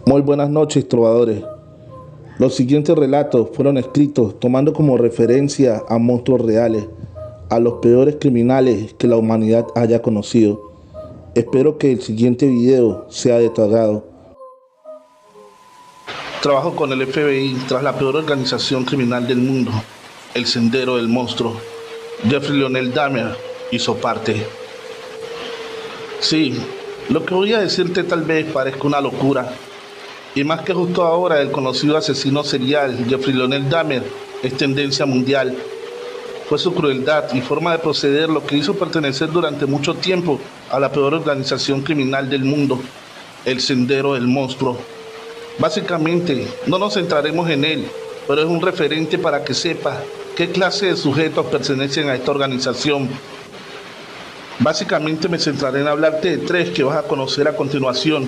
Muy buenas noches, trovadores. Los siguientes relatos fueron escritos tomando como referencia a monstruos reales, a los peores criminales que la humanidad haya conocido. Espero que el siguiente video sea de tu agrado. Trabajo con el FBI tras la peor organización criminal del mundo, el Sendero del Monstruo. Jeffrey Lionel Dahmer hizo parte. Sí, lo que voy a decirte tal vez parezca una locura. Y más que justo ahora, el conocido asesino serial Jeffrey Lionel Dahmer es tendencia mundial. Fue su crueldad y forma de proceder lo que hizo pertenecer durante mucho tiempo a la peor organización criminal del mundo, el Sendero del Monstruo. Básicamente, no nos centraremos en él, pero es un referente para que sepas qué clase de sujetos pertenecen a esta organización. Básicamente me centraré en hablarte de tres que vas a conocer a continuación,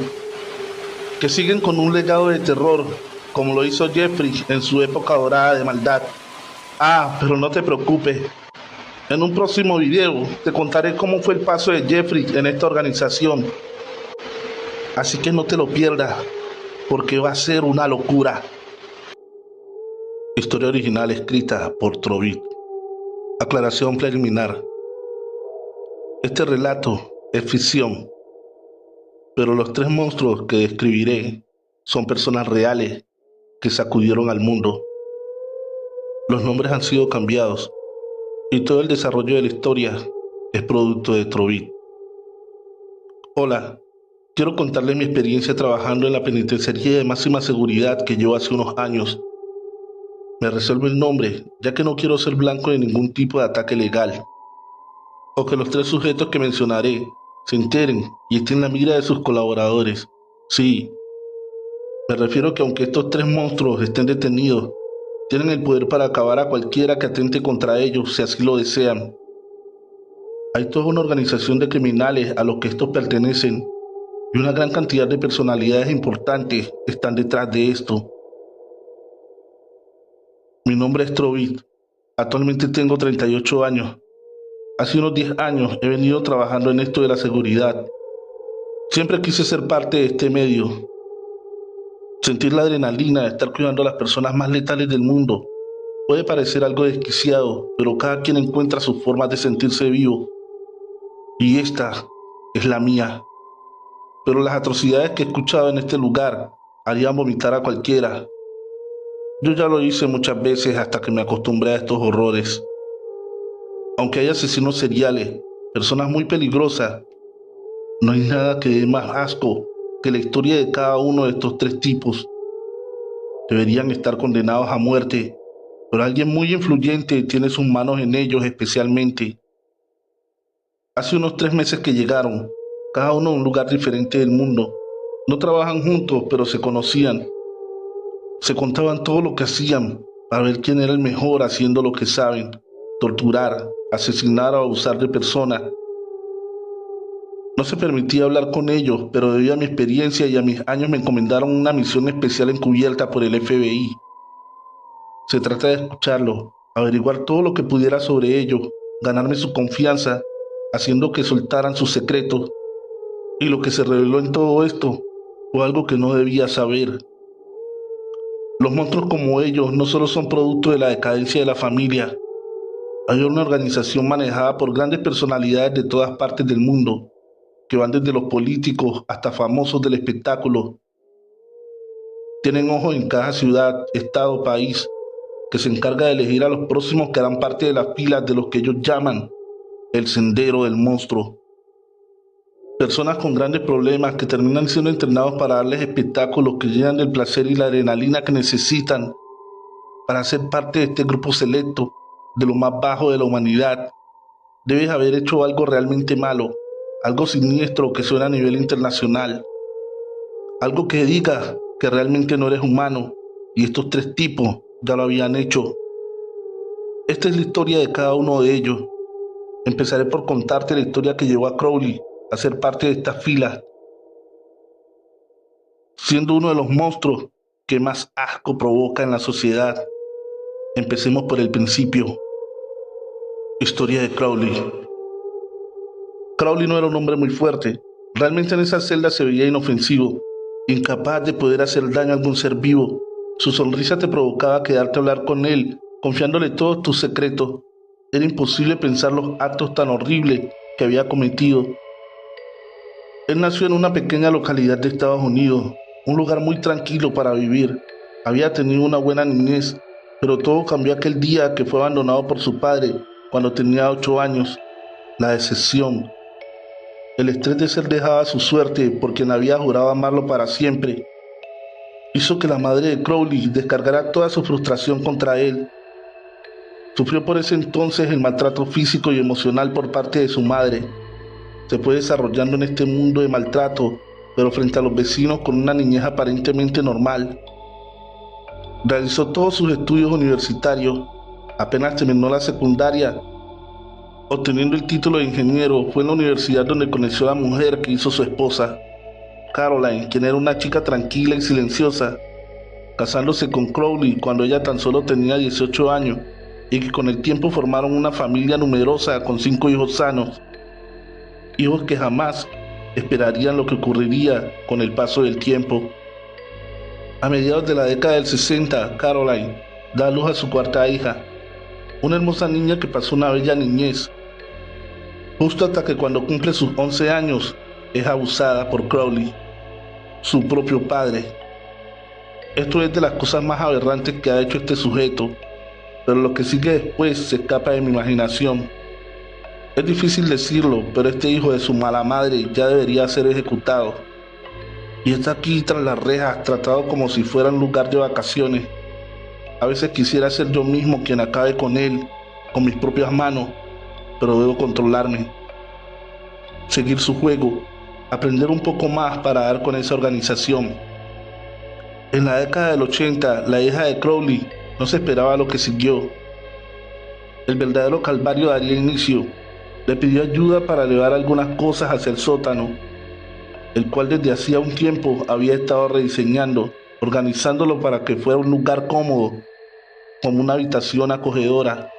que siguen con un legado de terror, como lo hizo Jeffrey en su época dorada de maldad. Pero no te preocupes, en un próximo video te contaré cómo fue el paso de Jeffrey en esta organización. Así que no te lo pierdas, porque va a ser una locura. Historia original escrita por Trovit. Aclaración preliminar. Este relato es ficción, pero los tres monstruos que describiré son personas reales que sacudieron al mundo. Los nombres han sido cambiados y todo el desarrollo de la historia es producto de Trovit. Hola, quiero contarles mi experiencia trabajando en la penitenciaría de máxima seguridad que llevo hace unos años. Me resuelvo el nombre, ya que no quiero ser blanco de ningún tipo de ataque legal, o que los tres sujetos que mencionaré se enteren y estén en la mira de sus colaboradores. Sí, me refiero que aunque estos tres monstruos estén detenidos, tienen el poder para acabar a cualquiera que atente contra ellos si así lo desean. Hay toda una organización de criminales a los que estos pertenecen y una gran cantidad de personalidades importantes están detrás de esto. Mi nombre es Trovit. Actualmente tengo 38 años. Hace unos 10 años he venido trabajando en esto de la seguridad. Siempre quise ser parte de este medio. Sentir la adrenalina de estar cuidando a las personas más letales del mundo puede parecer algo desquiciado, pero cada quien encuentra sus formas de sentirse vivo. Y esta es la mía. Pero las atrocidades que he escuchado en este lugar harían vomitar a cualquiera. Yo ya lo hice muchas veces hasta que me acostumbré a estos horrores. Aunque hay asesinos seriales, personas muy peligrosas, no hay nada que dé más asco que la historia de cada uno de estos tres tipos. Deberían estar condenados a muerte, pero alguien muy influyente tiene sus manos en ellos especialmente. Hace unos 3 meses que llegaron, cada uno de un lugar diferente del mundo. No trabajan juntos, pero se conocían. Se contaban todo lo que hacían para ver quién era el mejor haciendo lo que saben: torturar, asesinar o abusar de personas. No se permitía hablar con ellos, pero debido a mi experiencia y a mis años me encomendaron una misión especial encubierta por el FBI. Se trata de escucharlos, averiguar todo lo que pudiera sobre ellos, ganarme su confianza, haciendo que soltaran sus secretos. Y lo que se reveló en todo esto fue algo que no debía saber. Los monstruos como ellos no solo son producto de la decadencia de la familia. Hay una organización manejada por grandes personalidades de todas partes del mundo, que van desde los políticos hasta famosos del espectáculo. Tienen ojos en cada ciudad, estado, país, que se encarga de elegir a los próximos que harán parte de las filas de los que ellos llaman el Sendero del Monstruo. Personas con grandes problemas que terminan siendo entrenados para darles espectáculos que llenan del placer y la adrenalina que necesitan para ser parte de este grupo selecto de lo más bajo de la humanidad. Debes haber hecho algo realmente malo, algo siniestro que suena a nivel internacional, algo que diga que realmente no eres humano, y estos tres tipos ya lo habían hecho. Esta es la historia de cada uno de ellos. Empezaré por contarte la historia que llevó a Crowley a ser parte de estas filas, siendo uno de los monstruos que más asco provoca en la sociedad. Empecemos por el principio. Historia de Crowley. Crowley no era un hombre muy fuerte. Realmente en esa celda se veía inofensivo. incapaz de poder hacer daño a algún ser vivo. Su sonrisa te provocaba quedarte a hablar con él, confiándole todos tus secretos. Era imposible pensar los actos tan horribles que había cometido. Él nació en una pequeña localidad de Estados Unidos, un lugar muy tranquilo para vivir. Había tenido una buena niñez, pero todo cambió aquel día que fue abandonado por su padre cuando tenía 8 años. La decepción, el estrés de ser dejado a su suerte por quien había jurado amarlo para siempre, hizo que la madre de Crowley descargara toda su frustración contra él. Sufrió por ese entonces el maltrato físico y emocional por parte de su madre. Se fue desarrollando en este mundo de maltrato, pero frente a los vecinos con una niñez aparentemente normal. Realizó todos sus estudios universitarios. Apenas terminó la secundaria, obteniendo el título de ingeniero, fue en la universidad donde conoció a la mujer que hizo su esposa, Caroline, quien era una chica tranquila y silenciosa, casándose con Crowley cuando ella tan solo tenía 18 años, y que con el tiempo formaron una familia numerosa con 5 hijos sanos, hijos que jamás esperarían lo que ocurriría con el paso del tiempo. A mediados de la década del 60, Caroline da a luz a su cuarta hija, una hermosa niña que pasó una bella niñez, justo hasta que cuando cumple sus 11 años es abusada por Crowley, su propio padre. Esto es de las cosas más aberrantes que ha hecho este sujeto, pero lo que sigue después se escapa de mi imaginación. Es difícil decirlo, pero este hijo de su mala madre ya debería ser ejecutado. Y está aquí tras las rejas, tratado como si fuera un lugar de vacaciones. A veces quisiera ser yo mismo quien acabe con él, con mis propias manos, pero debo controlarme, seguir su juego, aprender un poco más para dar con esa organización. En la década del 80, la hija de Crowley no se esperaba lo que siguió. El verdadero calvario daría inicio. Le pidió ayuda para llevar algunas cosas hacia el sótano, el cual desde hacía un tiempo había estado rediseñando, organizándolo para que fuera un lugar cómodo, como una habitación acogedora.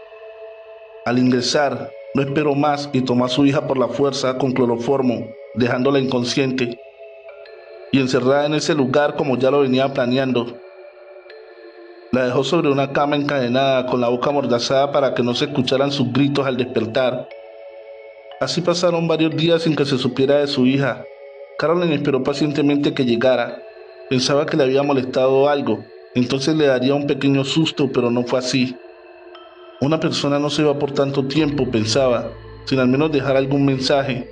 Al ingresar, no esperó más y tomó a su hija por la fuerza con cloroformo, dejándola inconsciente y encerrada en ese lugar como ya lo venía planeando. La dejó sobre una cama encadenada con la boca amordazada para que no se escucharan sus gritos al despertar. Así pasaron varios días sin que se supiera de su hija. Caroline esperó pacientemente que llegara. Pensaba que le había molestado algo, entonces le daría un pequeño susto, pero no fue así. Una persona no se va por tanto tiempo, pensaba, sin al menos dejar algún mensaje.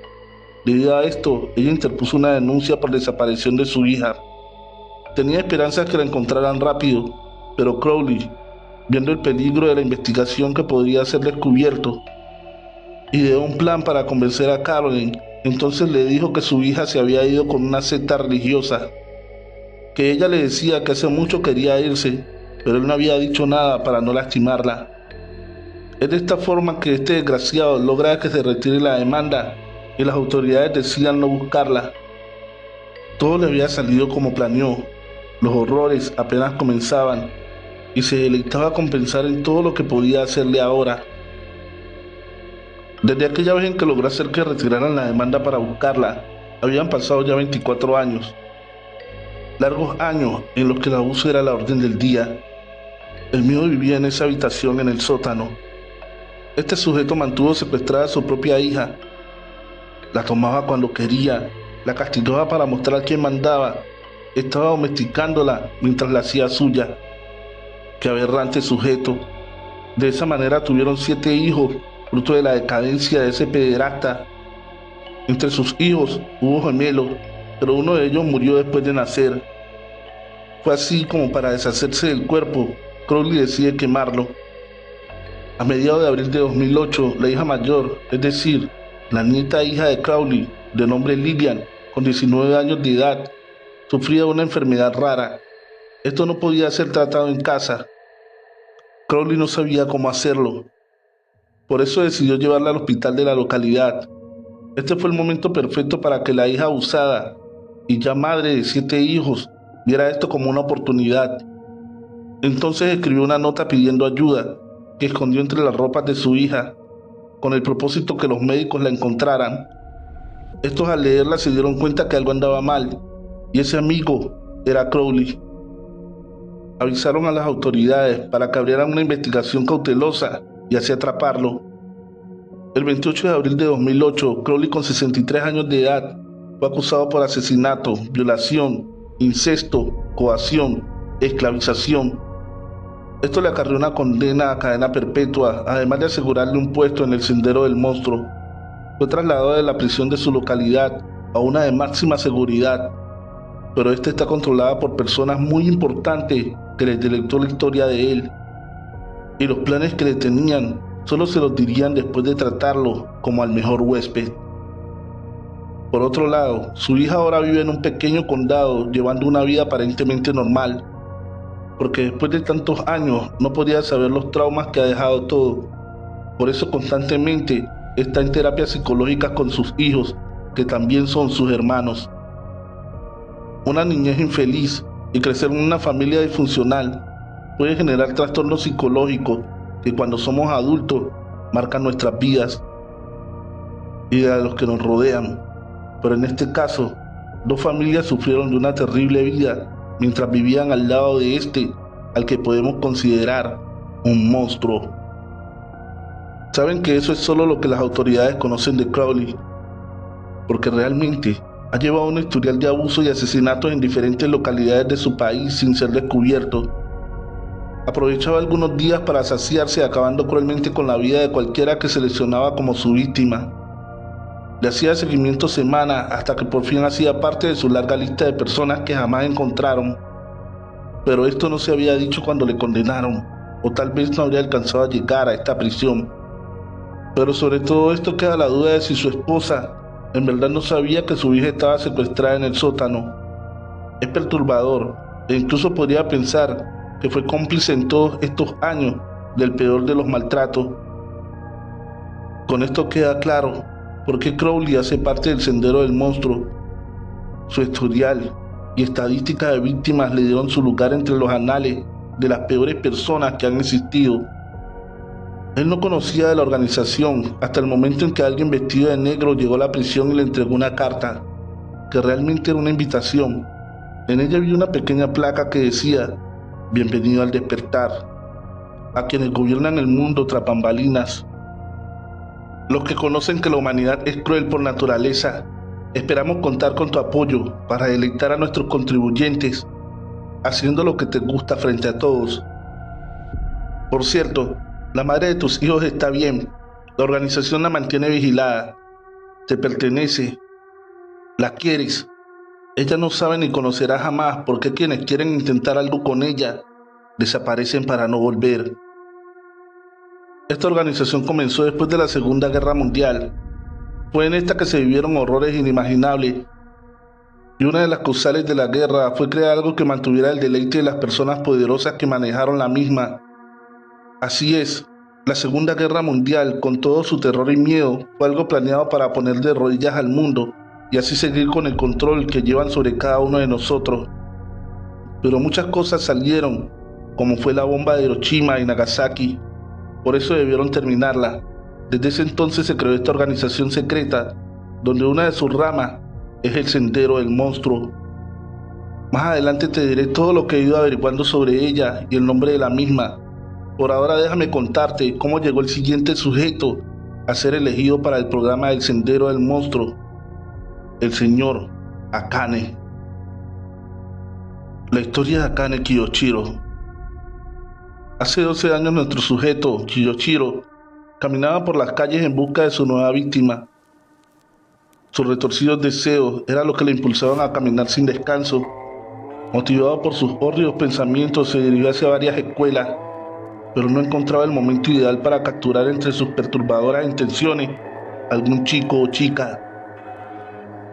Debido a esto, ella interpuso una denuncia por desaparición de su hija. Tenía esperanzas que la encontraran rápido, pero Crowley, viendo el peligro de la investigación que podría ser descubierto, ideó un plan para convencer a Caroline. Entonces le dijo que su hija se había ido con una secta religiosa, que ella le decía que hace mucho quería irse, pero él no había dicho nada para no lastimarla. Es de esta forma que este desgraciado logra que se retire la demanda y las autoridades decidan no buscarla. Todo le había salido como planeó. Los horrores apenas comenzaban y se deleitaba con pensar en todo lo que podía hacerle ahora. Desde aquella vez en que logró hacer que retiraran la demanda para buscarla, habían pasado ya 24 años. Largos años en los que el abuso era la orden del día. El miedo vivía en esa habitación en el sótano. Este sujeto mantuvo secuestrada a su propia hija. La tomaba cuando quería, la castigaba para mostrar quién mandaba. Estaba domesticándola mientras la hacía suya. Qué aberrante sujeto. De esa manera tuvieron 7 hijos, fruto de la decadencia de ese pederasta. Entre sus hijos hubo gemelos, pero uno de ellos murió después de nacer. Fue así como para deshacerse del cuerpo, Crowley decide quemarlo. A mediados de abril de 2008, la hija mayor, es decir, la nieta hija de Crowley, de nombre Lillian, con 19 años de edad, sufría una enfermedad rara. Esto no podía ser tratado en casa. Crowley no sabía cómo hacerlo. Por eso decidió llevarla al hospital de la localidad. Este fue el momento perfecto para que la hija abusada, y ya madre de 7 hijos, viera esto como una oportunidad. Entonces escribió una nota pidiendo ayuda, que escondió entre las ropas de su hija, con el propósito que los médicos la encontraran. Estos al leerla se dieron cuenta que algo andaba mal, y ese amigo era Crowley. Avisaron a las autoridades para que abrieran una investigación cautelosa y así atraparlo. El 28 de abril de 2008, Crowley, con 63 años de edad, fue acusado por asesinato, violación, incesto, coacción, esclavización. Esto le acarreó una condena a cadena perpetua, además de asegurarle un puesto en el Sendero del Monstruo. Fue trasladado de la prisión de su localidad a una de máxima seguridad, pero esta está controlada por personas muy importantes que les deleitó la historia de él, y los planes que le tenían solo se los dirían después de tratarlo como al mejor huésped. Por otro lado, su hija ahora vive en un pequeño condado llevando una vida aparentemente normal, porque después de tantos años no podía saber los traumas que ha dejado todo. Por eso constantemente está en terapia psicológica con sus hijos, que también son sus hermanos. Una niñez infeliz y crecer en una familia disfuncional puede generar trastornos psicológicos que cuando somos adultos marcan nuestras vidas y de los que nos rodean. Pero en este caso, dos familias sufrieron de una terrible vida mientras vivían al lado de al que podemos considerar un monstruo. Saben que eso es solo lo que las autoridades conocen de Crowley, porque realmente ha llevado un historial de abuso y asesinatos en diferentes localidades de su país sin ser descubierto. Aprovechaba algunos días para saciarse, acabando cruelmente con la vida de cualquiera que seleccionaba como su víctima. Le hacía seguimiento semanas hasta que por fin hacía parte de su larga lista de personas que jamás encontraron. Pero esto no se había dicho cuando le condenaron, o tal vez no habría alcanzado a llegar a esta prisión. Pero sobre todo esto queda la duda de si su esposa en verdad no sabía que su hija estaba secuestrada en el sótano. Es perturbador, e incluso podría pensar que fue cómplice en todos estos años del peor de los maltratos. Con esto queda claro por qué Crowley hace parte del Sendero del Monstruo. Su historial y estadística de víctimas le dieron su lugar entre los anales de las peores personas que han existido. Él no conocía de la organización hasta el momento en que alguien vestido de negro llegó a la prisión y le entregó una carta, que realmente era una invitación. En ella había una pequeña placa que decía: "Bienvenido al despertar", a quienes gobiernan el mundo tras bambalinas. Los que conocen que la humanidad es cruel por naturaleza, esperamos contar con tu apoyo para deleitar a nuestros contribuyentes, haciendo lo que te gusta frente a todos. Por cierto, la madre de tus hijos está bien, la organización la mantiene vigilada, te pertenece, la quieres. Ella no sabe ni conocerá jamás por qué quienes quieren intentar algo con ella desaparecen para no volver. Esta organización comenzó después de la Segunda Guerra Mundial. Fue en esta que se vivieron horrores inimaginables, y una de las causales de la guerra fue crear algo que mantuviera el deleite de las personas poderosas que manejaron la misma. Así es, la Segunda Guerra Mundial, con todo su terror y miedo, fue algo planeado para poner de rodillas al mundo y así seguir con el control que llevan sobre cada uno de nosotros. Pero muchas cosas salieron, como fue la bomba de Hiroshima y Nagasaki. Por eso debieron terminarla. Desde ese entonces se creó esta organización secreta, donde una de sus ramas es el Sendero del Monstruo. Más adelante te diré todo lo que he ido averiguando sobre ella y el nombre de la misma. Por ahora déjame contarte cómo llegó el siguiente sujeto a ser elegido para el programa del Sendero del Monstruo: el señor Akane. La historia de Akane Kiyoshiro. Hace 12 años nuestro sujeto, Kiyoshiro, caminaba por las calles en busca de su nueva víctima. Sus retorcidos deseos eran lo que le impulsaban a caminar sin descanso. Motivado por sus hórridos pensamientos, se dirigió hacia varias escuelas, pero no encontraba el momento ideal para capturar entre sus perturbadoras intenciones algún chico o chica.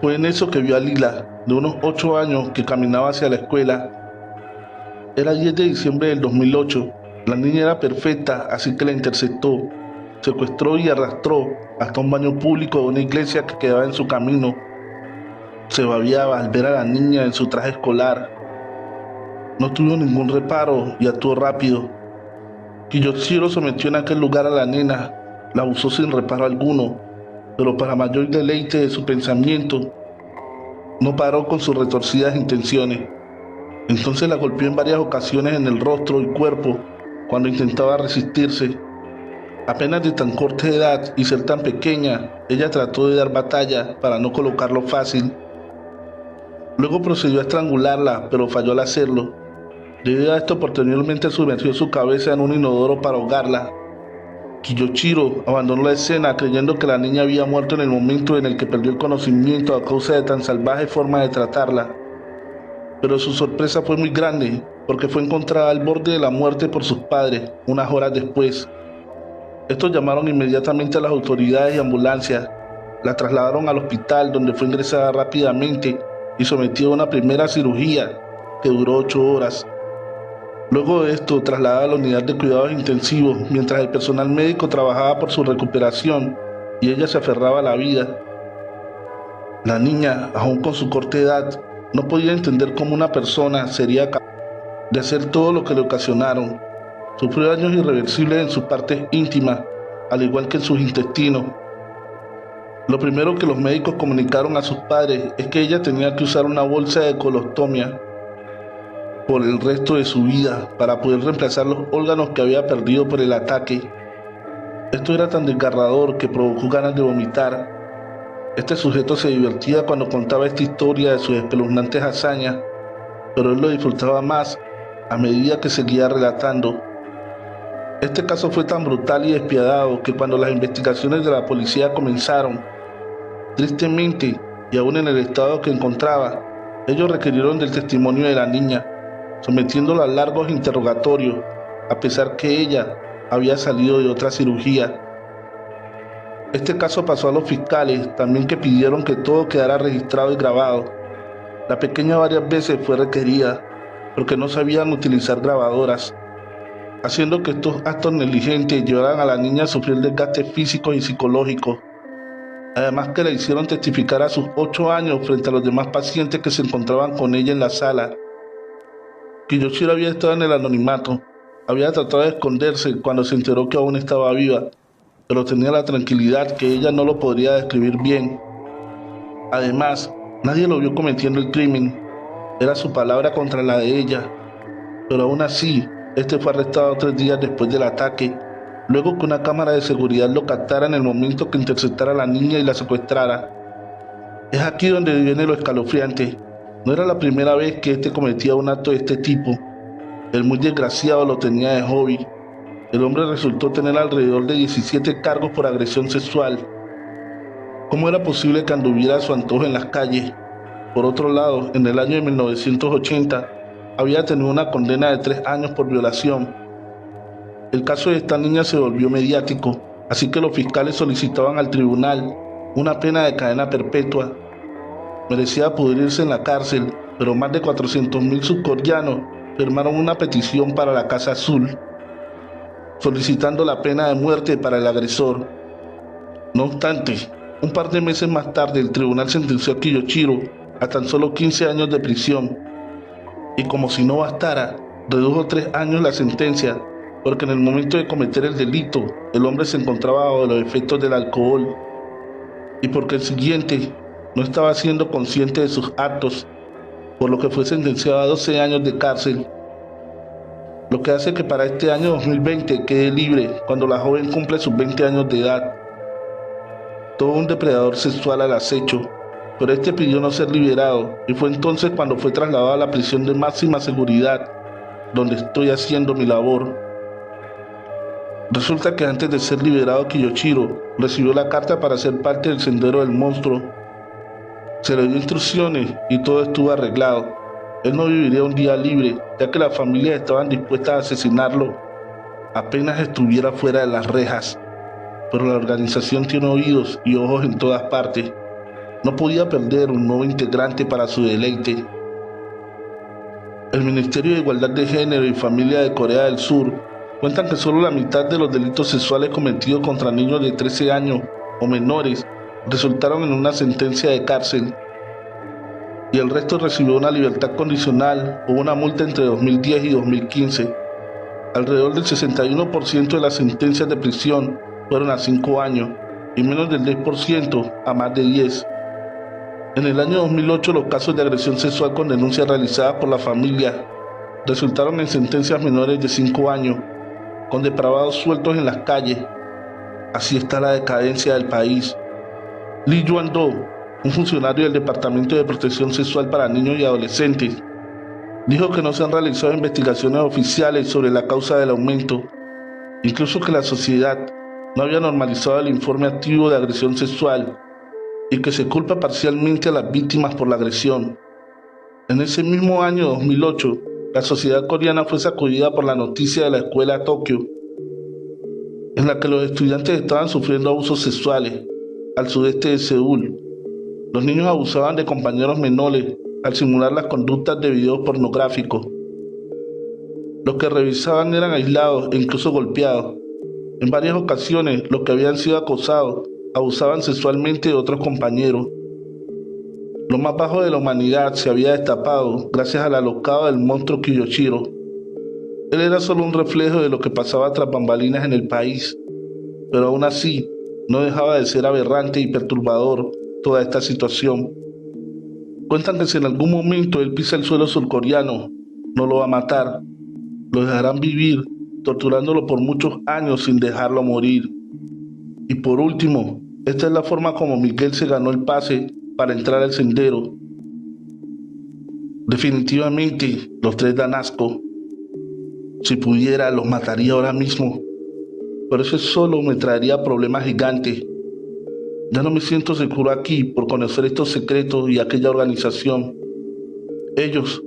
Fue en eso que vio a Lila, de unos 8 años, que caminaba hacia la escuela. Era 10 de diciembre del 2008. La niña era perfecta, así que la interceptó, secuestró y arrastró hasta un baño público de una iglesia que quedaba en su camino. Se babiaba al ver a la niña en su traje escolar. No tuvo ningún reparo y actuó rápido. Kiyoshiro sometió en aquel lugar a la nena, la abusó sin reparo alguno, pero para mayor deleite de su pensamiento, no paró con sus retorcidas intenciones. Entonces la golpeó en varias ocasiones en el rostro y cuerpo cuando intentaba resistirse. Apenas de tan corta edad y ser tan pequeña, ella trató de dar batalla para no colocarlo fácil. Luego procedió a estrangularla, pero falló al hacerlo. Debido a esto, posteriormente sumergió su cabeza en un inodoro para ahogarla. Kiyoshiro abandonó la escena creyendo que la niña había muerto en el momento en el que perdió el conocimiento a causa de tan salvaje forma de tratarla. Pero su sorpresa fue muy grande, porque fue encontrada al borde de la muerte por sus padres, unas horas después. Estos llamaron inmediatamente a las autoridades y ambulancias. La trasladaron al hospital, donde fue ingresada rápidamente y sometida a una primera cirugía que duró 8 horas. Luego de esto, trasladada a la unidad de cuidados intensivos, mientras el personal médico trabajaba por su recuperación y ella se aferraba a la vida. La niña, aún con su corta edad, no podía entender cómo una persona sería capaz de hacer todo lo que le ocasionaron. Sufrió daños irreversibles en sus partes íntimas, al igual que en sus intestinos. Lo primero que los médicos comunicaron a sus padres es que ella tenía que usar una bolsa de colostomía por el resto de su vida para poder reemplazar los órganos que había perdido por el ataque. Esto era tan desgarrador que provocó ganas de vomitar. Este sujeto se divertía cuando contaba esta historia de sus espeluznantes hazañas, pero él lo disfrutaba más a medida que seguía relatando. Este caso fue tan brutal y despiadado que cuando las investigaciones de la policía comenzaron, tristemente, y aún en el estado que encontraba, ellos requirieron del testimonio de la niña, sometiéndola a largos interrogatorios, a pesar que ella había salido de otra cirugía. Este caso pasó a los fiscales, también que pidieron que todo quedara registrado y grabado. La pequeña varias veces fue requerida, porque no sabían utilizar grabadoras, haciendo que estos actos negligentes llevaran a la niña a sufrir desgastes físicos y psicológicos. Además que la hicieron testificar a sus 8 años frente a los demás pacientes que se encontraban con ella en la sala. Kiyoshiro había estado en el anonimato, había tratado de esconderse cuando se enteró que aún estaba viva, pero tenía la tranquilidad que ella no lo podría describir bien. Además, nadie lo vio cometiendo el crimen, era su palabra contra la de ella, pero aún así, este fue arrestado 3 días después del ataque, luego que una cámara de seguridad lo captara en el momento que interceptara a la niña y la secuestrara. Es aquí donde viene lo escalofriante. No era la primera vez que este cometía un acto de este tipo. El muy desgraciado lo tenía de hobby. El hombre resultó tener alrededor de 17 cargos por agresión sexual. ¿Cómo era posible que anduviera a su antojo en las calles? Por otro lado, en el año de 1980, había tenido una condena de 3 años por violación. El caso de esta niña se volvió mediático, así que los fiscales solicitaban al tribunal una pena de cadena perpetua. Merecía pudrirse en la cárcel, pero más de 400.000 surcoreanos firmaron una petición para la Casa Azul, solicitando la pena de muerte para el agresor. No obstante, un par de meses más tarde el tribunal sentenció a Kiyoshiro a tan solo 15 años de prisión, y como si no bastara, redujo 3 años la sentencia, porque en el momento de cometer el delito, el hombre se encontraba bajo los efectos del alcohol, y porque el siguiente no estaba siendo consciente de sus actos, por lo que fue sentenciado a 12 años de cárcel, lo que hace que para este año 2020 quede libre cuando la joven cumple sus 20 años de edad. Todo un depredador sexual al acecho, pero este pidió no ser liberado, y fue entonces cuando fue trasladado a la prisión de máxima seguridad, donde estoy haciendo mi labor. Resulta que antes de ser liberado, Kiyoshiro recibió la carta para ser parte del Sendero del Monstruo. Se le dio instrucciones y todo estuvo arreglado. Él no viviría un día libre, ya que las familias estaban dispuestas a asesinarlo apenas estuviera fuera de las rejas. Pero la organización tiene oídos y ojos en todas partes. No podía perder un nuevo integrante para su deleite. El Ministerio de Igualdad de Género y Familia de Corea del Sur cuentan que solo la mitad de los delitos sexuales cometidos contra niños de 13 años o menores resultaron en una sentencia de cárcel, y el resto recibió una libertad condicional o una multa entre 2010 y 2015. Alrededor del 61% de las sentencias de prisión fueron a 5 años y menos del 10% a más de 10. En el año 2008, los casos de agresión sexual con denuncias realizadas por la familia resultaron en sentencias menores de 5 años, con depravados sueltos en las calles. Así está la decadencia del país. Lee Yuan-do, un funcionario del Departamento de Protección Sexual para Niños y Adolescentes, dijo que no se han realizado investigaciones oficiales sobre la causa del aumento, incluso que la sociedad no había normalizado el informe activo de agresión sexual y que se culpa parcialmente a las víctimas por la agresión. En ese mismo año 2008, la sociedad coreana fue sacudida por la noticia de la escuela Tokio, en la que los estudiantes estaban sufriendo abusos sexuales. Al sudeste de Seúl, los niños abusaban de compañeros menores al simular las conductas de videos pornográficos. Los que revisaban eran aislados e incluso golpeados. En varias ocasiones, los que habían sido acosados abusaban sexualmente de otros compañeros. Lo más bajo de la humanidad se había destapado gracias al alocado del monstruo Kiyoshiro. Él era solo un reflejo de lo que pasaba tras bambalinas en el país, pero aún así no dejaba de ser aberrante y perturbador toda esta situación. Cuentan que si en algún momento él pisa el suelo surcoreano, no lo va a matar, lo dejarán vivir, torturándolo por muchos años sin dejarlo morir. Y por último, esta es la forma como Miguel se ganó el pase para entrar al sendero. Definitivamente, los tres dan asco. Si pudiera, los mataría ahora mismo, pero eso solo me traería problemas gigantes. Ya no me siento seguro aquí por conocer estos secretos y aquella organización. Ellos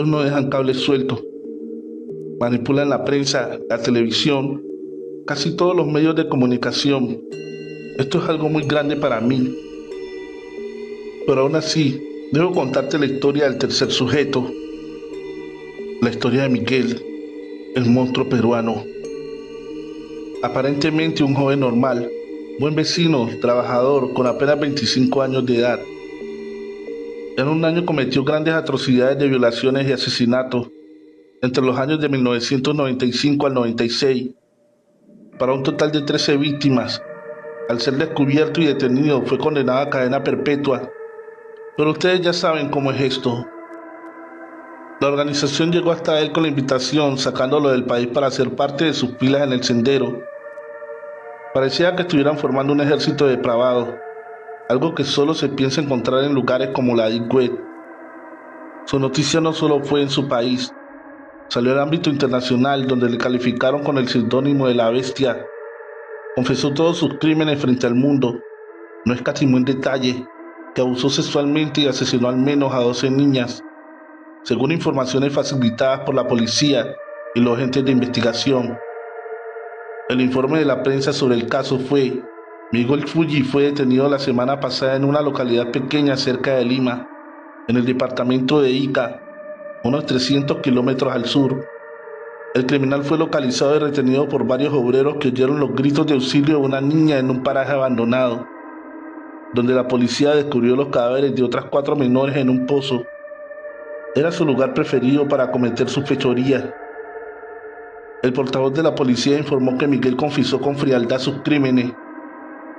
no dejan cables sueltos. Manipulan la prensa, la televisión, casi todos los medios de comunicación. Esto es algo muy grande para mí. Pero aún así, debo contarte la historia del tercer sujeto. La historia de Miguel, el monstruo peruano. Aparentemente un joven normal, buen vecino, trabajador, con apenas 25 años de edad. En un año cometió grandes atrocidades de violaciones y asesinatos entre los años de 1995 al 96, para un total de 13 víctimas. Al ser descubierto y detenido, fue condenado a cadena perpetua. Pero ustedes ya saben cómo es esto. La organización llegó hasta él con la invitación, sacándolo del país para ser parte de sus filas en el sendero. Parecía que estuvieran formando un ejército de depravados, algo que solo se piensa encontrar en lugares como la Deep Web. Su noticia no solo fue en su país, salió al ámbito internacional, donde le calificaron con el seudónimo de la Bestia. Confesó todos sus crímenes frente al mundo, no escatimó en detalle que abusó sexualmente y asesinó al menos a 12 niñas, según informaciones facilitadas por la policía y los agentes de investigación. El informe de la prensa sobre el caso fue: Miguel Fuji fue detenido la semana pasada en una localidad pequeña cerca de Lima, en el departamento de Ica, unos 300 kilómetros al sur. El criminal fue localizado y retenido por varios obreros que oyeron los gritos de auxilio de una niña en un paraje abandonado, donde la policía descubrió los cadáveres de otras 4 menores en un pozo. Era su lugar preferido para cometer sus fechorías. El portavoz de la policía informó que Miguel confesó con frialdad sus crímenes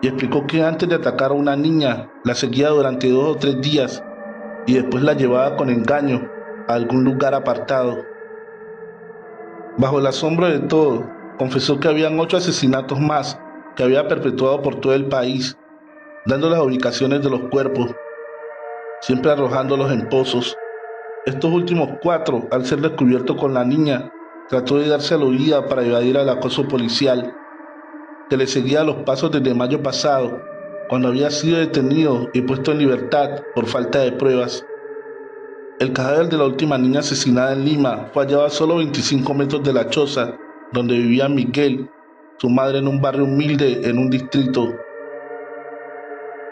y explicó que antes de atacar a una niña, la seguía durante 2 o 3 días y después la llevaba con engaño a algún lugar apartado. Bajo el asombro de todo, confesó que habían 8 asesinatos más que había perpetuado por todo el país, dando las ubicaciones de los cuerpos, siempre arrojándolos en pozos. Estos últimos 4, al ser descubierto con la niña, trató de darse a la huida para evadir el acoso policial, que le seguía los pasos desde mayo pasado, cuando había sido detenido y puesto en libertad por falta de pruebas. El cadáver de la última niña asesinada en Lima fue hallado a solo 25 metros de la choza donde vivía Miguel, su madre, en un barrio humilde en un distrito.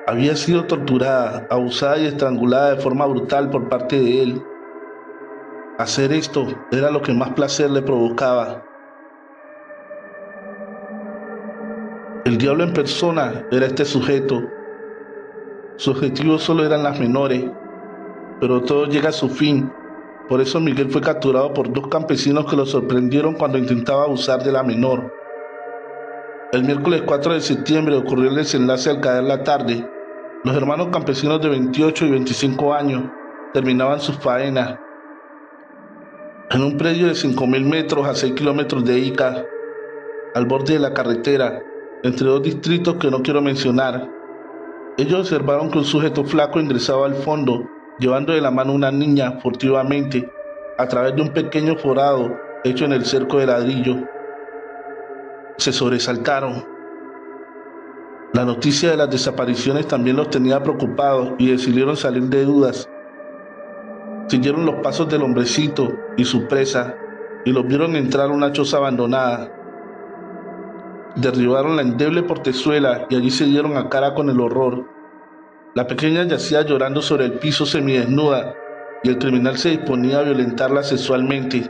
Había sido torturada, abusada y estrangulada de forma brutal por parte de él. Hacer esto era lo que más placer le provocaba. El diablo en persona era este sujeto. Su objetivo solo eran las menores, pero todo llega a su fin. Por eso Miguel fue capturado por 2 campesinos que lo sorprendieron cuando intentaba abusar de la menor. El miércoles 4 de septiembre ocurrió el desenlace al caer la tarde. Los hermanos campesinos de 28 y 25 años terminaban sus faenas en un predio de 5.000 metros a 6 kilómetros de Ica, al borde de la carretera, entre dos distritos que no quiero mencionar. Ellos observaron que un sujeto flaco ingresaba al fondo, llevando de la mano una niña furtivamente, a través de un pequeño forado hecho en el cerco de ladrillo. Se sobresaltaron. La noticia de las desapariciones también los tenía preocupados y decidieron salir de dudas. Siguieron los pasos del hombrecito y su presa y los vieron entrar a una choza abandonada. Derribaron la endeble portezuela y allí se dieron a cara con el horror. La pequeña yacía llorando sobre el piso semidesnuda y el criminal se disponía a violentarla sexualmente.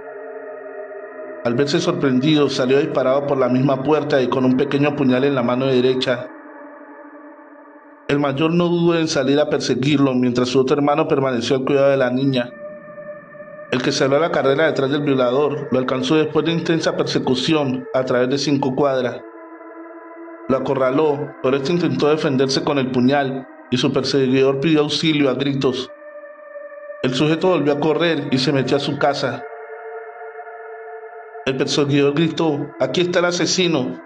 Al verse sorprendido, salió disparado por la misma puerta y con un pequeño puñal en la mano derecha. El mayor no dudó en salir a perseguirlo, mientras su otro hermano permaneció al cuidado de la niña. El que salió a la carrera detrás del violador lo alcanzó después de intensa persecución a través de 5 cuadras. Lo acorraló, pero este intentó defenderse con el puñal y su perseguidor pidió auxilio a gritos. El sujeto volvió a correr y se metió a su casa. El perseguidor gritó: «Aquí está el asesino».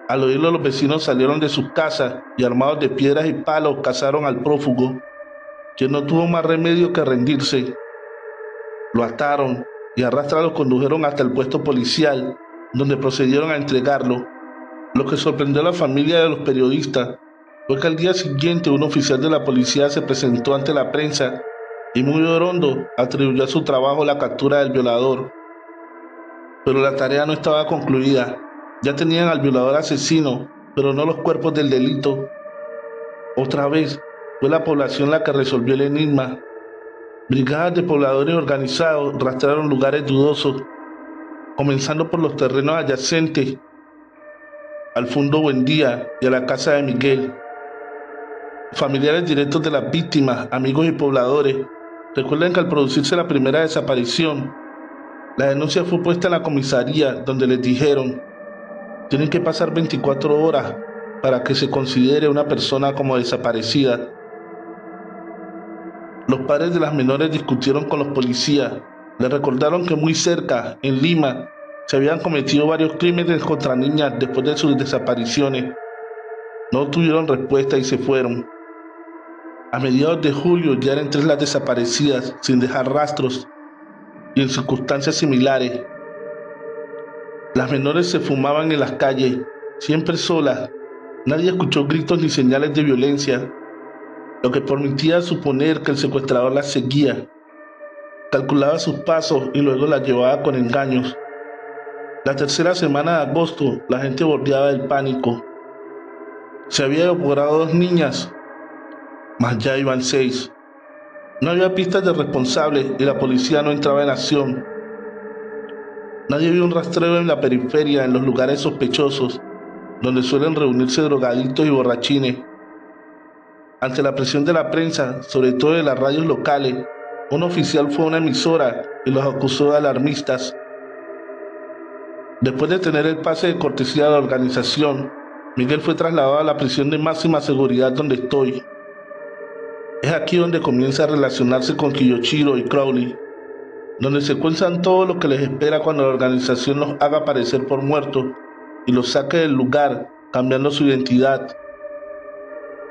Al oírlo, los vecinos salieron de sus casas y armados de piedras y palos cazaron al prófugo, quien no tuvo más remedio que rendirse. Lo ataron y a rastras lo condujeron hasta el puesto policial, donde procedieron a entregarlo. Lo que sorprendió a la familia de los periodistas fue que al día siguiente un oficial de la policía se presentó ante la prensa y muy orondo atribuyó a su trabajo la captura del violador. Pero la tarea no estaba concluida. Ya tenían al violador asesino, pero no los cuerpos del delito. Otra vez fue la población la que resolvió el enigma. Brigadas de pobladores organizados rastrearon lugares dudosos, comenzando por los terrenos adyacentes al Fundo Buendía y a la casa de Miguel. Familiares directos de las víctimas, amigos y pobladores recuerdan que al producirse la primera desaparición, la denuncia fue puesta en la comisaría, donde les dijeron: «Tienen que pasar 24 horas para que se considere una persona como desaparecida». Los padres de las menores discutieron con los policías. Les recordaron que muy cerca, en Lima, se habían cometido varios crímenes contra niñas después de sus desapariciones. No tuvieron respuesta y se fueron. A mediados de julio ya eran 3 las desaparecidas, sin dejar rastros y en circunstancias similares. Las menores se fumaban en las calles, siempre solas. Nadie escuchó gritos ni señales de violencia, lo que permitía suponer que el secuestrador las seguía. Calculaba sus pasos y luego las llevaba con engaños. La tercera semana de agosto, la gente bordeaba del pánico. Se había evaporado 2 niñas, mas ya iban 6. No había pistas de responsables y la policía no entraba en acción. Nadie vio un rastreo en la periferia, en los lugares sospechosos, donde suelen reunirse drogadictos y borrachines. Ante la presión de la prensa, sobre todo de las radios locales, un oficial fue a una emisora y los acusó de alarmistas. Después de tener el pase de cortesía de la organización, Miguel fue trasladado a la prisión de máxima seguridad donde estoy. Es aquí donde comienza a relacionarse con Kiyoshiro y Crowley, donde se cuentan todo lo que les espera cuando la organización los haga aparecer por muertos y los saque del lugar, cambiando su identidad.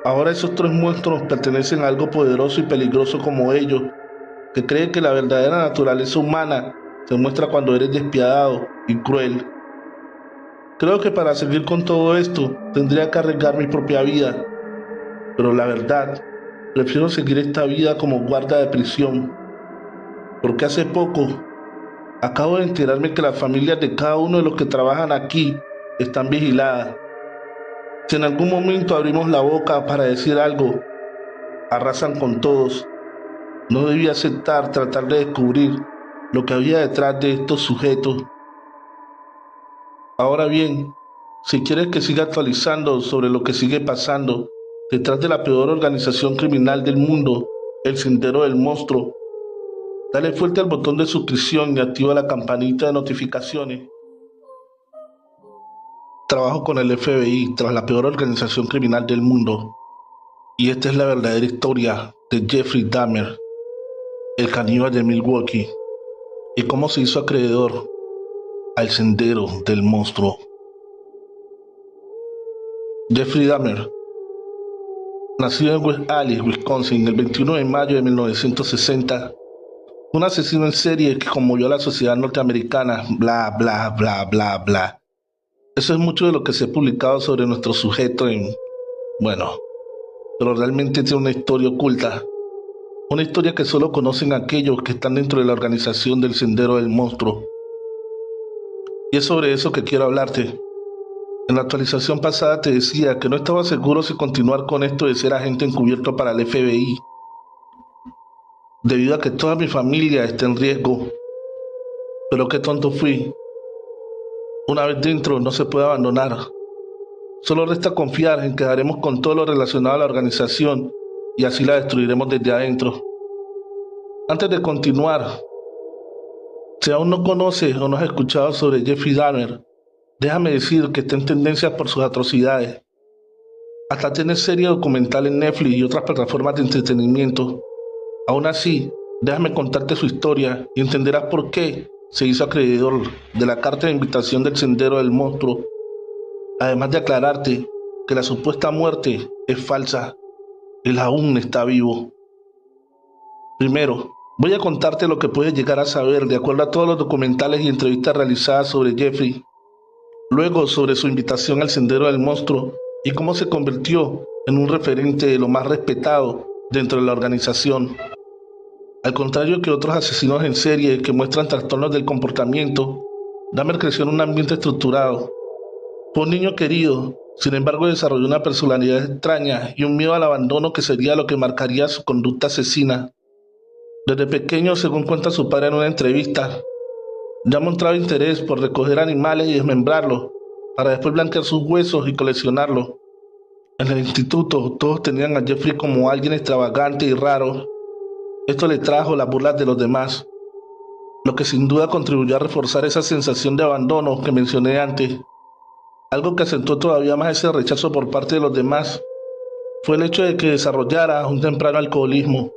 Ahora esos 3 monstruos pertenecen a algo poderoso y peligroso como ellos, que cree que la verdadera naturaleza humana se muestra cuando eres despiadado y cruel. Creo que para seguir con todo esto tendría que arriesgar mi propia vida, pero la verdad, prefiero seguir esta vida como guarda de prisión, porque hace poco acabo de enterarme que las familias de cada uno de los que trabajan aquí están vigiladas. Si en algún momento abrimos la boca para decir algo, arrasan con todos. No debía aceptar tratar de descubrir lo que había detrás de estos sujetos. Ahora bien, si quieres que siga actualizando sobre lo que sigue pasando detrás de la peor organización criminal del mundo, el Sendero del Monstruo, dale fuerte al botón de suscripción y activa la campanita de notificaciones. Trabajo con el FBI tras la peor organización criminal del mundo. Y esta es la verdadera historia de Jeffrey Dahmer, el caníbal de Milwaukee, y cómo se hizo acreedor al sendero del monstruo. Jeffrey Dahmer, nacido en West Allis, Wisconsin, el 21 de mayo de 1960, un asesino en serie que conmovió a la sociedad norteamericana, bla, bla, bla, bla, bla. Eso es mucho de lo que se ha publicado sobre nuestro sujeto pero realmente tiene una historia oculta. Una historia que solo conocen aquellos que están dentro de la organización del Sendero del Monstruo. Y es sobre eso que quiero hablarte. En la actualización pasada te decía que no estaba seguro si continuar con esto de ser agente encubierto para el FBI, debido a que toda mi familia está en riesgo. Pero qué tonto fui. Una vez dentro no se puede abandonar. Solo resta confiar en que daremos con todo lo relacionado a la organización y así la destruiremos desde adentro. Antes de continuar, si aún no conoces o no has escuchado sobre Jeffrey Dahmer, déjame decir que está en tendencia por sus atrocidades. Hasta tiene serie documental en Netflix y otras plataformas de entretenimiento. Aún así, déjame contarte su historia y entenderás por qué se hizo acreedor de la carta de invitación del Sendero del Monstruo. Además de aclararte que la supuesta muerte es falsa, él aún está vivo. Primero, voy a contarte lo que puedes llegar a saber de acuerdo a todos los documentales y entrevistas realizadas sobre Jeffrey. Luego, sobre su invitación al Sendero del Monstruo y cómo se convirtió en un referente de lo más respetado dentro de la organización. Al contrario que otros asesinos en serie que muestran trastornos del comportamiento, Dahmer creció en un ambiente estructurado. Fue un niño querido, sin embargo desarrolló una personalidad extraña y un miedo al abandono que sería lo que marcaría su conducta asesina. Desde pequeño, según cuenta su padre en una entrevista, ya mostraba interés por recoger animales y desmembrarlos, para después blanquear sus huesos y coleccionarlos. En el instituto, todos tenían a Jeffrey como alguien extravagante y raro. Esto le trajo las burlas de los demás, lo que sin duda contribuyó a reforzar esa sensación de abandono que mencioné antes. Algo que acentuó todavía más ese rechazo por parte de los demás fue el hecho de que desarrollara un temprano alcoholismo.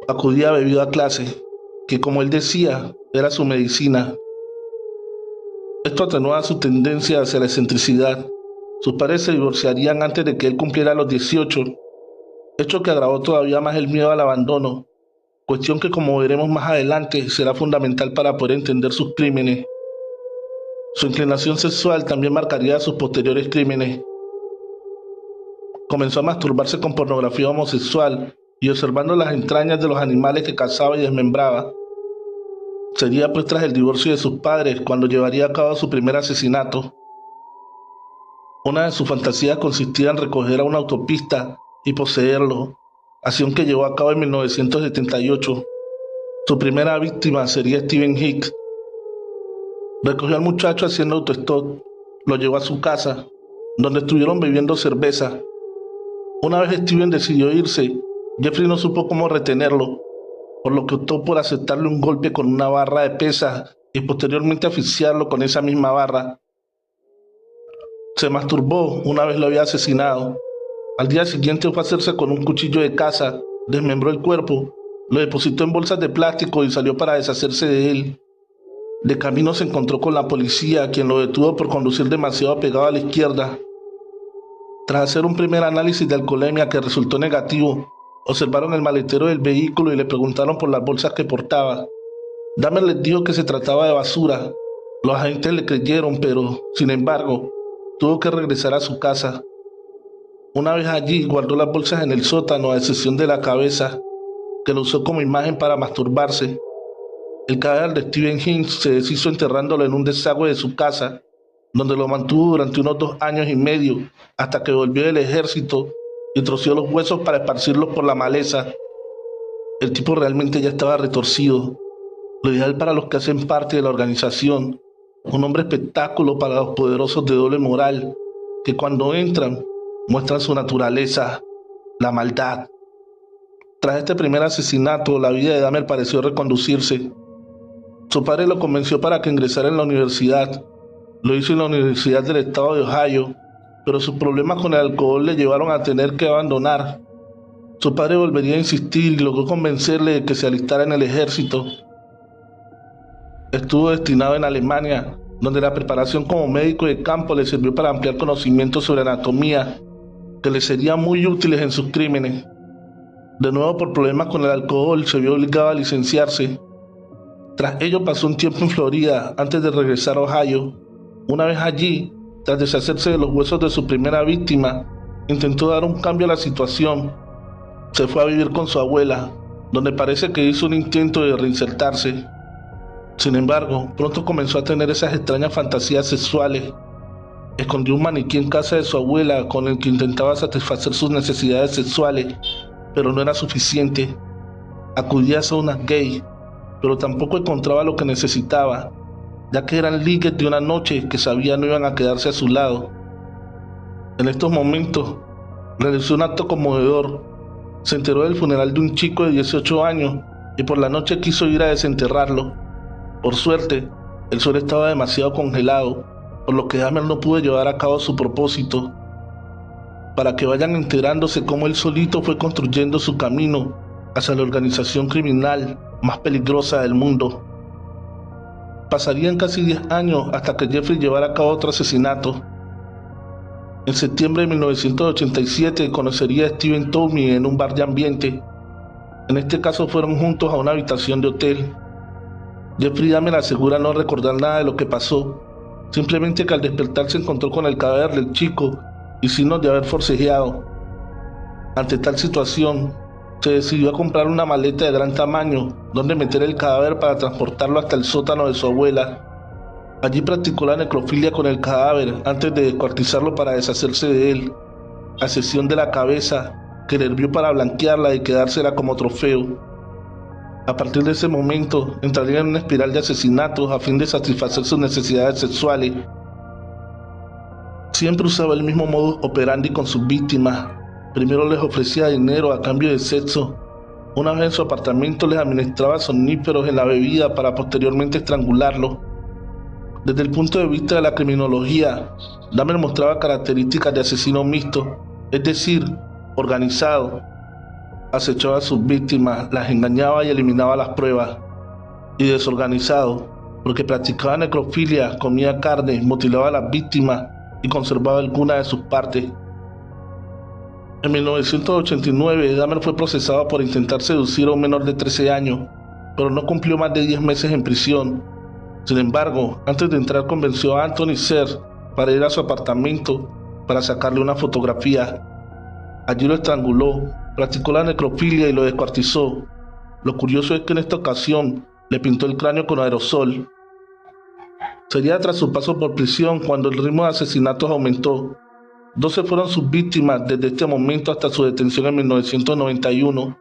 Acudía bebido a clase, que como él decía, era su medicina. Esto atenuaba su tendencia hacia la excentricidad. Sus padres se divorciarían antes de que él cumpliera los 18, hecho que agravó todavía más el miedo al abandono, cuestión que como veremos más adelante será fundamental para poder entender sus crímenes. Su inclinación sexual también marcaría sus posteriores crímenes. Comenzó a masturbarse con pornografía homosexual y observando las entrañas de los animales que cazaba y desmembraba. Sería pues tras el divorcio de sus padres cuando llevaría a cabo su primer asesinato. Una de sus fantasías consistía en recoger a una autopista y poseerlo, acción que llevó a cabo en 1978. Su primera víctima sería Steven Hicks. Recogió al muchacho haciendo autostop, lo llevó a su casa, donde estuvieron bebiendo cerveza. Una vez Steven decidió irse, Jeffrey no supo cómo retenerlo, por lo que optó por aceptarle un golpe con una barra de pesas y posteriormente asfixiarlo con esa misma barra. Se masturbó una vez lo había asesinado. Al día siguiente fue a hacerse con un cuchillo de caza, desmembró el cuerpo, lo depositó en bolsas de plástico y salió para deshacerse de él. De camino se encontró con la policía, quien lo detuvo por conducir demasiado pegado a la izquierda. Tras hacer un primer análisis de alcoholemia que resultó negativo, observaron el maletero del vehículo y le preguntaron por las bolsas que portaba. Dahmer les dijo que se trataba de basura. Los agentes le creyeron, pero, sin embargo, tuvo que regresar a su casa. Una vez allí, guardó las bolsas en el sótano, a excepción de la cabeza, que lo usó como imagen para masturbarse. El cadáver de Steven Hicks se deshizo enterrándolo en un desagüe de su casa, donde lo mantuvo durante unos 2 años y medio, hasta que volvió del ejército y troció los huesos para esparcirlos por la maleza. El tipo realmente ya estaba retorcido, lo ideal para los que hacen parte de la organización, un hombre espectáculo para los poderosos de doble moral, que cuando entran muestran su naturaleza, la maldad. Tras este primer asesinato, la vida de Dahmer pareció reconducirse. Su padre lo convenció para que ingresara en la universidad. Lo hizo en la Universidad del Estado de Ohio, pero sus problemas con el alcohol le llevaron a tener que abandonar. Su padre volvería a insistir y logró convencerle de que se alistara en el ejército. Estuvo destinado en Alemania, donde la preparación como médico de campo le sirvió para ampliar conocimientos sobre anatomía, que le serían muy útiles en sus crímenes. De nuevo, por problemas con el alcohol, se vio obligado a licenciarse. Tras ello, pasó un tiempo en Florida antes de regresar a Ohio. Una vez allí, tras deshacerse de los huesos de su primera víctima, intentó dar un cambio a la situación. Se fue a vivir con su abuela, donde parece que hizo un intento de reinsertarse. Sin embargo, pronto comenzó a tener esas extrañas fantasías sexuales. Escondió un maniquí en casa de su abuela con el que intentaba satisfacer sus necesidades sexuales, pero no era suficiente. Acudía a saunas gay, pero tampoco encontraba lo que necesitaba, ya que eran ligues de una noche que sabía no iban a quedarse a su lado. En estos momentos, realizó un acto conmovedor. Se enteró del funeral de un chico de 18 años y por la noche quiso ir a desenterrarlo. Por suerte, el suelo estaba demasiado congelado, por lo que Dahmer no pudo llevar a cabo su propósito. Para que vayan enterándose cómo él solito fue construyendo su camino hacia la organización criminal más peligrosa del mundo. Pasarían casi 10 años hasta que Jeffrey llevara a cabo otro asesinato. En septiembre de 1987 conocería a Steven Toomey en un bar de ambiente. En este caso fueron juntos a una habitación de hotel. Jeffrey Dahmer asegura no recordar nada de lo que pasó, simplemente que al despertar se encontró con el cadáver del chico y signos de haber forcejeado. Ante tal situación, se decidió a comprar una maleta de gran tamaño donde meter el cadáver para transportarlo hasta el sótano de su abuela. Allí practicó la necrofilia con el cadáver antes de descuartizarlo para deshacerse de él, a excepción de la cabeza, que le sirvió para blanquearla y quedársela como trofeo. A partir de ese momento, entraría en una espiral de asesinatos a fin de satisfacer sus necesidades sexuales. Siempre usaba el mismo modus operandi con sus víctimas. Primero les ofrecía dinero a cambio de sexo. Una vez en su apartamento les administraba somníferos en la bebida para posteriormente estrangularlos. Desde el punto de vista de la criminología, Dahmer mostraba características de asesino mixto, es decir, organizado. Acechaba a sus víctimas, las engañaba y eliminaba las pruebas. Y desorganizado, porque practicaba necrofilia, comía carne, mutilaba a las víctimas y conservaba algunas de sus partes. En 1989, Dahmer fue procesado por intentar seducir a un menor de 13 años, pero no cumplió más de 10 meses en prisión. Sin embargo, antes de entrar convenció a Anthony Serr para ir a su apartamento para sacarle una fotografía. Allí lo estranguló, practicó la necrofilia y lo descuartizó. Lo curioso es que en esta ocasión le pintó el cráneo con aerosol. Sería tras su paso por prisión cuando el ritmo de asesinatos aumentó. 12 fueron sus víctimas desde este momento hasta su detención en 1991.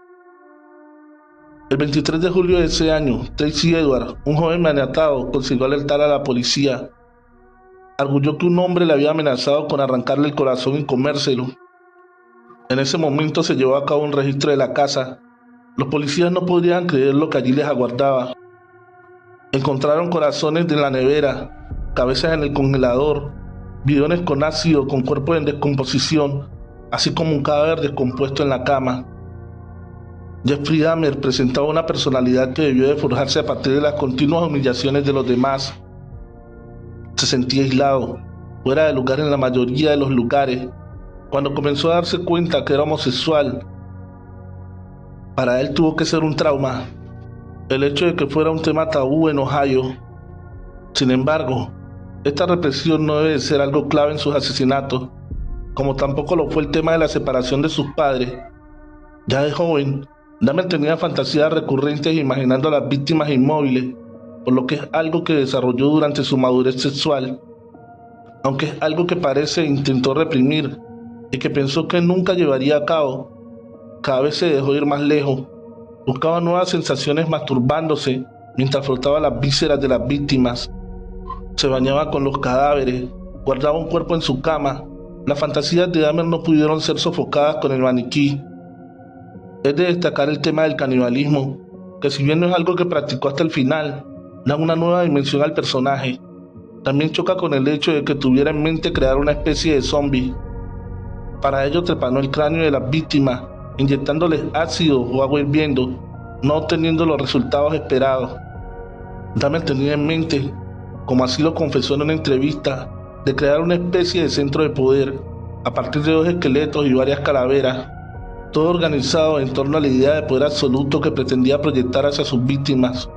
El 23 de julio de ese año, Tracy Edwards, un joven maniatado, consiguió alertar a la policía. Arguyó que un hombre le había amenazado con arrancarle el corazón y comérselo. En ese momento se llevó a cabo un registro de la casa. Los policías no podían creer lo que allí les aguardaba. Encontraron corazones en la nevera, cabezas en el congelador, bidones con ácido con cuerpos en descomposición, así como un cadáver descompuesto en la cama. Jeffrey Dahmer presentaba una personalidad que debió de forjarse a partir de las continuas humillaciones de los demás. Se sentía aislado, fuera de lugar en la mayoría de los lugares. Cuando comenzó a darse cuenta que era homosexual, para él tuvo que ser un trauma, el hecho de que fuera un tema tabú en Ohio. Sin embargo, esta represión no debe ser algo clave en sus asesinatos, como tampoco lo fue el tema de la separación de sus padres. Ya de joven, Dahmer tenía fantasías recurrentes imaginando a las víctimas inmóviles, por lo que es algo que desarrolló durante su madurez sexual, aunque es algo que parece intentó reprimir y que pensó que nunca llevaría a cabo. Cada vez se dejó ir más lejos, buscaba nuevas sensaciones masturbándose mientras frotaba las vísceras de las víctimas. Se bañaba con los cadáveres, guardaba un cuerpo en su cama. Las fantasías de Dahmer no pudieron ser sofocadas con el maniquí. Es de destacar el tema del canibalismo, que si bien no es algo que practicó hasta el final, da una nueva dimensión al personaje. También choca con el hecho de que tuviera en mente crear una especie de zombie. Para ello trepanó el cráneo de las víctimas inyectándoles ácido o agua hirviendo, no obteniendo los resultados esperados. Dahmer tenía en mente, como así lo confesó en una entrevista, de crear una especie de centro de poder a partir de 2 esqueletos y varias calaveras, todo organizado en torno a la idea de poder absoluto que pretendía proyectar hacia sus víctimas.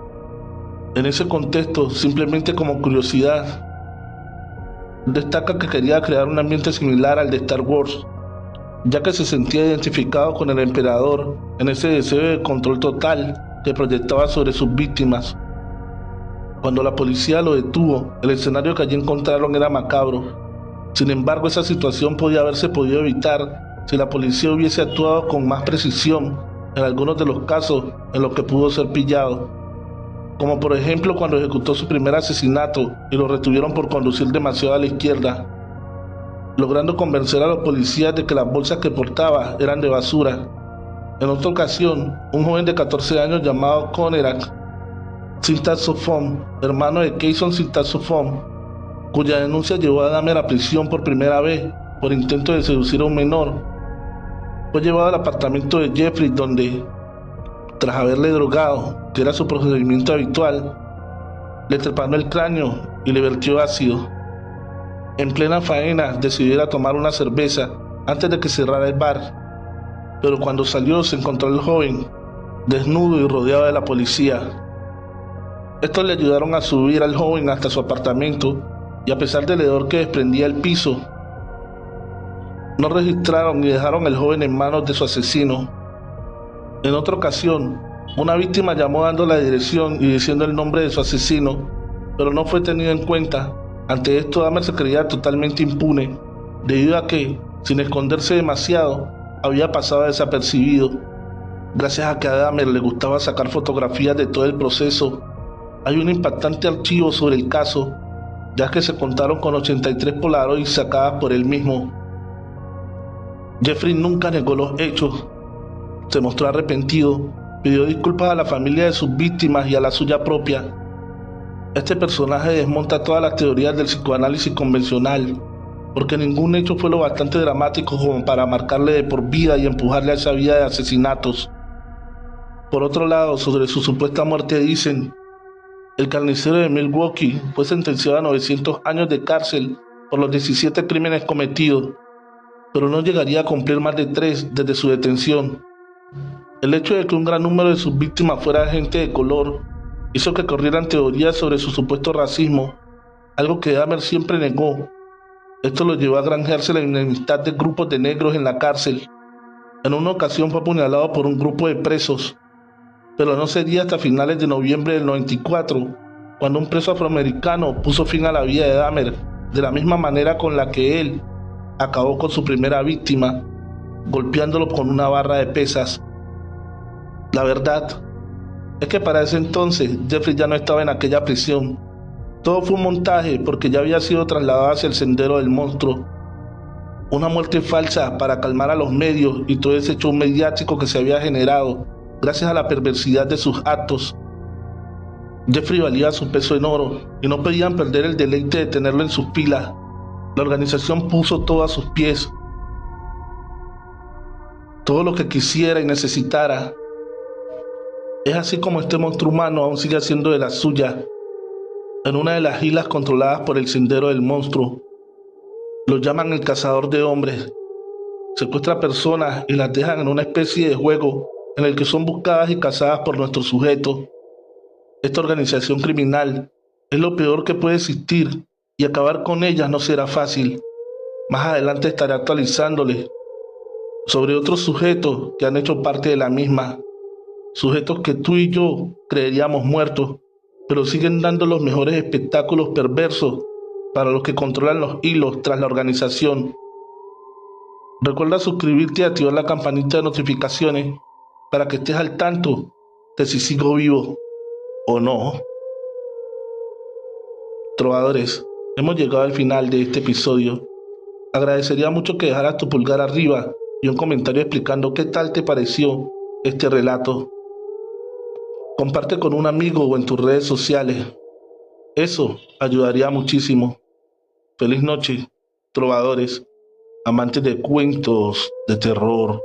En ese contexto, simplemente como curiosidad, destaca que quería crear un ambiente similar al de Star Wars, ya que se sentía identificado con el emperador en ese deseo de control total que proyectaba sobre sus víctimas. Cuando la policía lo detuvo, el escenario que allí encontraron era macabro. Sin embargo, esa situación podía haberse podido evitar si la policía hubiese actuado con más precisión en algunos de los casos en los que pudo ser pillado, como por ejemplo cuando ejecutó su primer asesinato y lo retuvieron por conducir demasiado a la izquierda, logrando convencer a los policías de que las bolsas que portaba eran de basura. En otra ocasión, un joven de 14 años llamado Conerak Sintaxophone, hermano de Keyson Sintaxophone, cuya denuncia llevó a Dahmer a prisión por primera vez por intento de seducir a un menor, fue llevado al apartamento de Jeffrey donde, tras haberle drogado, que era su procedimiento habitual, le trepanó el cráneo y le vertió ácido. En plena faena decidió ir a tomar una cerveza antes de que cerrara el bar, pero cuando salió se encontró al joven desnudo y rodeado de la policía. Estos le ayudaron a subir al joven hasta su apartamento y a pesar del hedor que desprendía el piso, no registraron ni dejaron al joven en manos de su asesino. En otra ocasión, una víctima llamó dando la dirección y diciendo el nombre de su asesino, pero no fue tenido en cuenta. Ante esto, Dahmer se creía totalmente impune, debido a que, sin esconderse demasiado, había pasado desapercibido. Gracias a que a Dahmer le gustaba sacar fotografías de todo el proceso, hay un impactante archivo sobre el caso, ya que se contaron con 83 Polaroids sacadas por él mismo. Jeffrey nunca negó los hechos, se mostró arrepentido, pidió disculpas a la familia de sus víctimas y a la suya propia. Este personaje desmonta todas las teorías del psicoanálisis convencional, porque ningún hecho fue lo bastante dramático como para marcarle de por vida y empujarle a esa vida de asesinatos. Por otro lado, sobre su supuesta muerte dicen: el carnicero de Milwaukee fue sentenciado a 900 años de cárcel por los 17 crímenes cometidos, pero no llegaría a cumplir más de 3 desde su detención. El hecho de que un gran número de sus víctimas fuera gente de color hizo que corrieran teorías sobre su supuesto racismo, algo que Dahmer siempre negó. Esto lo llevó a granjearse la enemistad de grupos de negros en la cárcel. En una ocasión fue apuñalado por un grupo de presos, pero no sería hasta finales de noviembre del 94 cuando un preso afroamericano puso fin a la vida de Dahmer, de la misma manera con la que él acabó con su primera víctima, golpeándolo con una barra de pesas. La verdad es que para ese entonces Jeffrey ya no estaba en aquella prisión. Todo fue un montaje porque ya había sido trasladado hacia el sendero del monstruo. Una muerte falsa para calmar a los medios y todo ese show mediático que se había generado gracias a la perversidad de sus actos. Jeffrey valía su peso en oro y no podían perder el deleite de tenerlo en sus filas. La organización puso todo a sus pies, todo lo que quisiera y necesitara. Es así como este monstruo humano aún sigue haciendo de la suya en una de las islas controladas por el sendero del monstruo. Lo llaman el cazador de hombres. Secuestra personas y las dejan en una especie de juego en el que son buscadas y cazadas por nuestros sujetos. Esta organización criminal es lo peor que puede existir y acabar con ella no será fácil. Más adelante estaré actualizándoles sobre otros sujetos que han hecho parte de la misma. Sujetos que tú y yo creeríamos muertos, pero siguen dando los mejores espectáculos perversos para los que controlan los hilos tras la organización. Recuerda suscribirte y activar la campanita de notificaciones para que estés al tanto de si sigo vivo o no. Trovadores, hemos llegado al final de este episodio. Agradecería mucho que dejaras tu pulgar arriba y un comentario explicando qué tal te pareció este relato. Comparte con un amigo o en tus redes sociales. Eso ayudaría muchísimo. Feliz noche, trovadores, amantes de cuentos de terror.